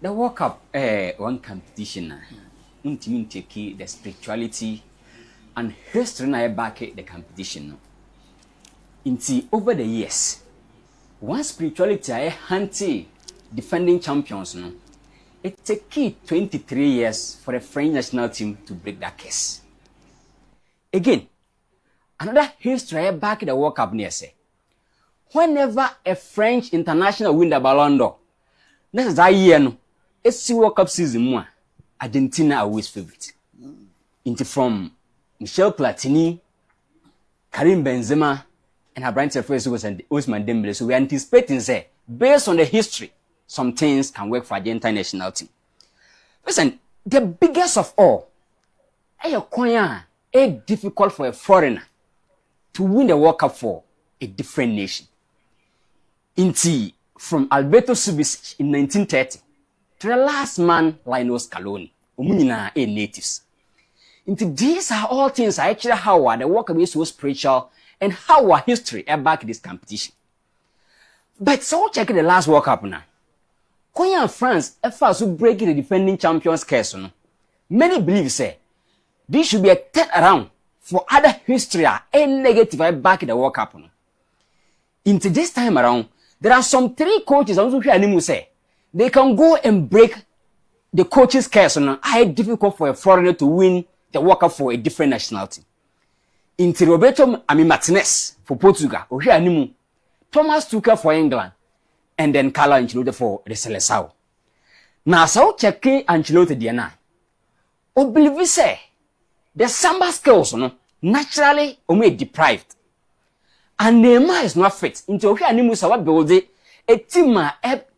The World Cup, one competition, team take the spirituality and history na back the competition. Over the years, one spirituality I hunted defending champions. No, it take 23 years for the French national team to break that case. Again, another history back the World Cup near say, whenever a French international win the Ballon d'Or, this is that year no. It's the World Cup season more. Argentina are always favorite. From Michel Platini, Karim Benzema, and her brand first was Ousmane Dembele. So we are anticipating say, based on the history, some things can work for the international team. Listen, the biggest of all, it's difficult for a foreigner to win the World Cup for a different nation. From Alberto Subisic in 1930 to the last man, Lionel Scaloni, Umina a natives. These are all things actually how the World Cup is so spiritual and how our history back this competition. But so check the last World Cup now. When France first to break the defending champions case, many believe say this should be a third round for other history and negative back the World Cup. Into this time around, there are some 3 coaches also who say they can go and break the coach's case on how difficult for a foreigner to win the World Cup for a different nationality. Roberto Martinez for Portugal, Thomas Tuchel for England, and then Carlo Ancelotti for the Seleção. Now, so check Ancelotti Diana. O believe say the samba skills naturally deprived. And Neymar is not fit into building a team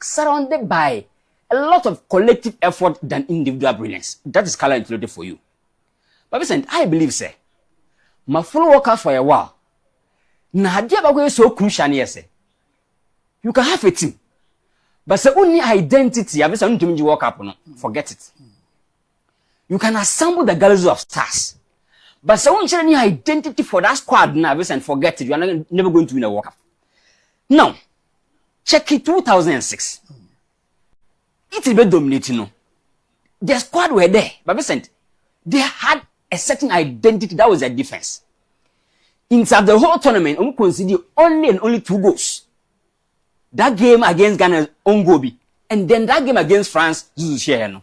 surrounded by a lot of collective effort than individual brilliance. That is Carlo Ancelotti for you. But listen, I believe, say, my full workout for a while. Now, idea so crucial here, say, you can have a team, but the only identity you have is to you work up, forget it. You can assemble the galleries of stars, but the only identity for that squad now and forget it. You are never going to win a World Cup. Now, check it 2006. It's a bit dominating. The squad were there, but listen, they had a certain identity that was their defense. Inside the whole tournament, we consider only 2 goals. That game against Ghana, Ongobi, and then that game against France, Zuzu.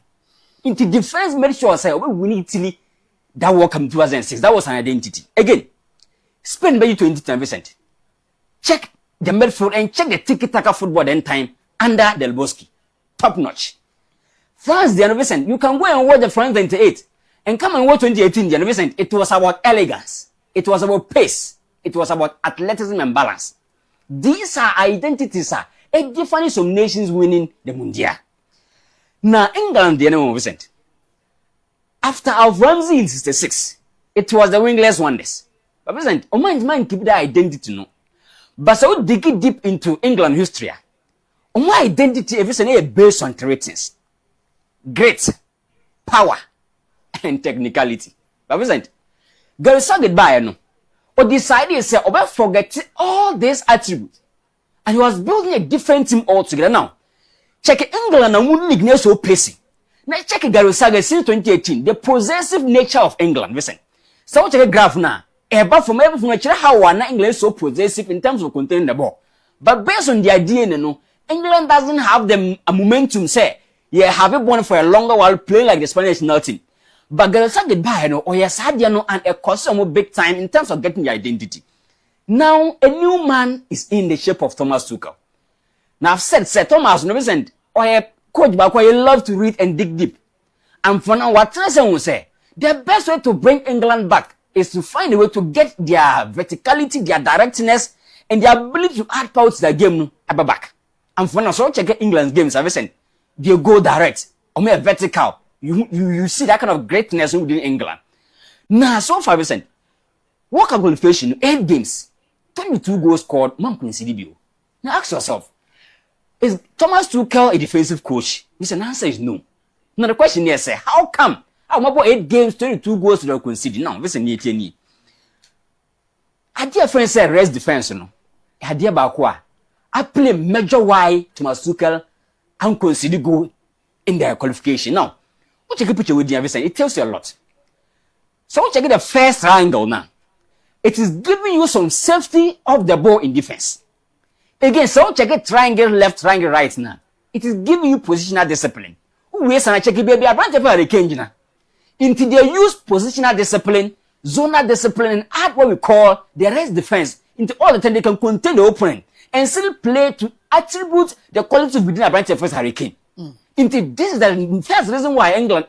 Into defense, made sure say we need Italy. That World Cup in 2006. That was an identity. Again, Spain by 2010%. Check the midfield and check the tiki-taka football then time under Del Bosque. Top notch. France, the innovation, you can go and watch the France 98 and come and watch 2018, the innovation. It was about elegance. It was about pace. It was about athleticism and balance. These are identities, a difference of nations winning the Mundial. Now, England, the innovation. After Alf Ramsey in 66, it was the wingless wonders. But present, man keep that identity no. But so dig it deep into England history. My identity everything is based on 3 things: great, power, and technicality. But present, girl say goodbye no. Or decided say or forget all these attributes, and he was building a different team altogether. Now, check England and won league so pacing. Now check Garusaga since 2018, the possessive nature of England. Listen, so check a graph now. But from everything, how England is so possessive in terms of containing the ball. But based on the idea, England doesn't have the momentum. Say, yeah, have it won for a longer while playing like the Spanish national team. But Garusaga buy or yes, had and a cost big time in terms of getting the identity. Now a new man is in the shape of Thomas Tuchel. Now I've said, Thomas, listen, or a coach, but you love to read and dig deep. And for now, what I will say, the best way to bring England back is to find a way to get their verticality, their directness, and their ability to add power to the game back. And for now, so check England's games, I've said, they go direct, or more vertical. You see that kind of greatness within England. Now, so far, World Cup qualification, 8 games, 22 goals scored, man conceded. Now ask yourself, is Thomas Tuchel a defensive coach? The answer is no. Now the question is, how come? How about 8 games, 22 goals to concede? Now, listen, I dear friend said rest defense, I dear Bakwa. I play major why Thomas Tuchel and concede goal in their qualification. Now, what you can picture with the Vincent, it tells you a lot. So check the first triangle now. It is giving you some safety of the ball in defense. Again, so check it triangle left, triangle right now. It is giving you positional discipline. Who is and check it baby a branch of hurricane now. Into they use positional discipline, zonal discipline, and add what we call the rest defense into all the time they can contain the opponent and still play to attribute the quality within a branch of first hurricane. Into this is the first reason why England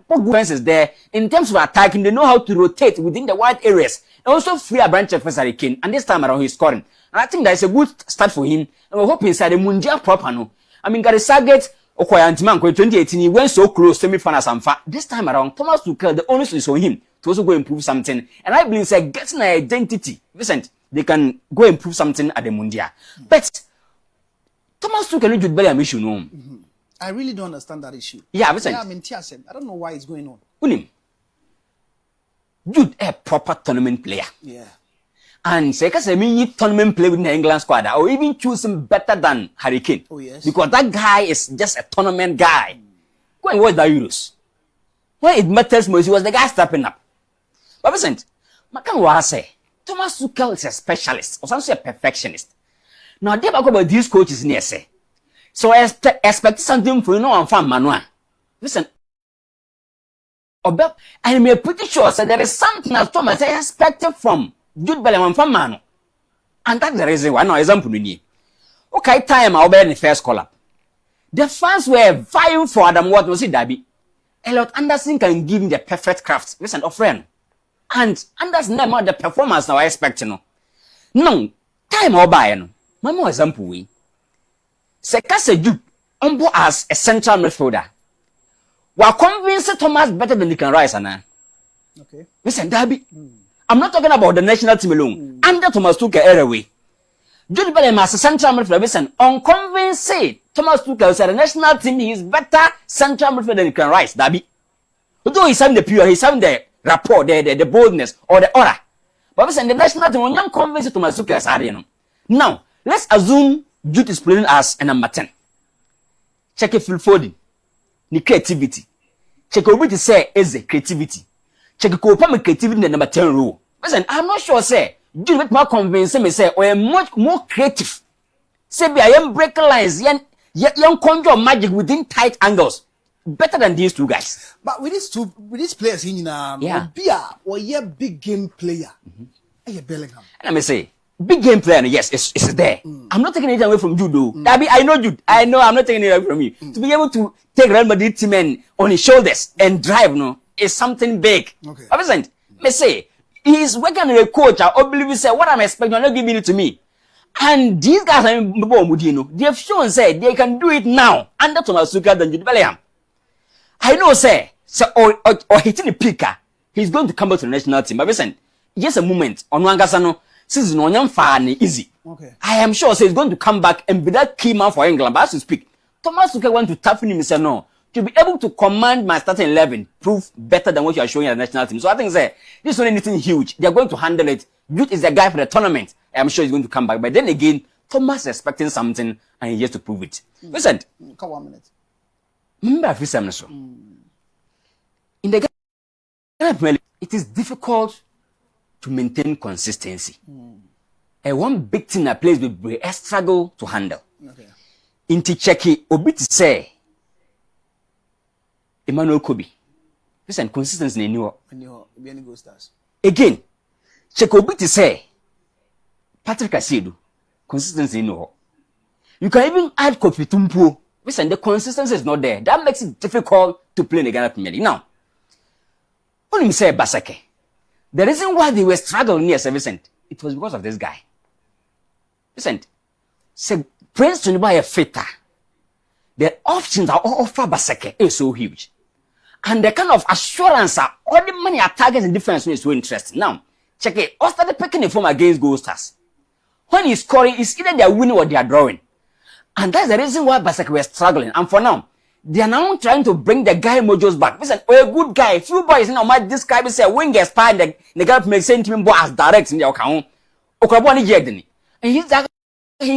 defense is there in terms of attacking. They know how to rotate within the wide areas and also free a branch of first hurricane. And this time around he's scoring. And I think that is a good start for him. And we hope inside the Mundial proper no. I mean, Gary Saget, Okoye Antiman, 2018, he went so close semi-finals and this time around, Thomas Tuchel, the onus is on him to also go improve something. And I believe that getting an identity, Vincent, they can go improve something at the Mundial. But Thomas Tuchel and Jude Bellingham issue no. I really don't understand that issue. Yeah, Vincent. Yeah, I mean, I don't know why it's going on. Unim. Jude a proper tournament player. Yeah. And say, because I mean, tournament play with the England squad, or even choose him better than Harry Kane. Oh, yes. Because that guy is just a tournament guy. Go and watch the Euros. When it matters most, he was the guy stepping up. But Vincent, I can't say, Thomas Tuchel is a specialist, or some say a perfectionist. Now, they talk about these coaches in say. So I expect something for you know, I'm from Manuel. Listen, I'm pretty sure that there is something as Thomas I expected from Jude Bellingham from Manu. And that's the reason why. No example in here. Okay, time I'll be in the first call up. The fans were vying for Adam what was it, Darby? Elliot Anderson can give him the perfect craft. Listen, a friend. And Anderson never the performance now I expect, you know. No, time I'll buy, you know. My more example we. Sekase Jude, as a central midfielder. We're convinced Thomas better than he can rise, Anna. Okay. Listen, Darby. I'm not talking about the national team alone. Under Thomas Tuchel anyway. Jude Bellingham as a central midfielder. Listen, unconvinced Thomas Tuchel said the national team he is better central midfielder than he can rise, Darby. Although he's having the pure, he's having the rapport, the boldness, or the aura. But listen, the national team, when you're convinced Thomas Tuchel is hard, you know. Now, let's assume Jude is playing as a number 10. Check it full folding. The creativity. Check it to say is the creativity. Check it creativity in the number 10 role. Listen, I'm not sure, say, Jude make more convincing me, say, or much more creative. Say, I am breaking lines, young conjure magic within tight angles. Better than these two guys. But with these players, yeah, big game player. Bellingham. And let me say, big game player, yes, it's there. I'm not taking it away from Jude, though. I know Jude. I know I'm not taking it away from you. To be able to take Real Madrid team on his shoulders and drive, no, is something big. Okay. Obviously, me say, he's working with a coach. I believe say what I'm expecting, you're not giving it to me. And these guys they have shown say they can do it now under Thomas Tuchel than Jude Bellingham. I know, say, so or hitting the picker, he's going to come back to the national team. But listen, just a moment on Wangasano. Since no young fan easy. Okay. I am sure so he's going to come back and be that key man for England. But as you speak, Thomas Tuchel went to tap him and say no. To be able to command my starting 11, prove better than what you are showing at the national team. So I think this is not anything huge. They are going to handle it. Jude is the guy for the tournament. I am sure he's going to come back. But then again, Thomas is expecting something and he has to prove it. Listen. Come 1 minute. Remember I feel something so. In the game, it is difficult to maintain consistency. And one big thing that plays with Bray, I struggle to handle. Okay. Inti Cheki, Obi to say, Emmanuel Kobe. Listen, consistency in New stars. Again, check Obi to say, Patrick Asidu, consistency in New. You can even add Kofi Tumpo. Listen, the consistency is not there. That makes it difficult to play in the Ghana Premier League. Now, when you say Basake, the reason why they were struggling near Vincent, it was because of this guy. Vincent, say Prince to buy a fitter. The options that offer Basake is so huge. And the kind of assurance that all the money are targets and defense is so interesting. Now, check it. All started picking the form against Gold Stars. When he's scoring, it's either they're winning or they're drawing. And that's the reason why Basake were struggling. And for now, they are now trying to bring the guy Mojos back. Listen, we're a good guy. Few boys now might describe it say winger spy the guy makes sentiment boy as direct in the account. Okraboni Jedini. And he's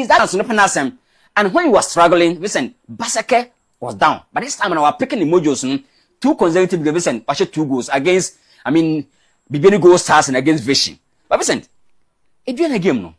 that so no penasem. And when he was struggling, listen, Basake was down. But this time, when I was picking emojis, 2 consecutive games, listen, 2 goals against, Bibeni Gold Stars and against Vision. But listen, it didn't a game, no.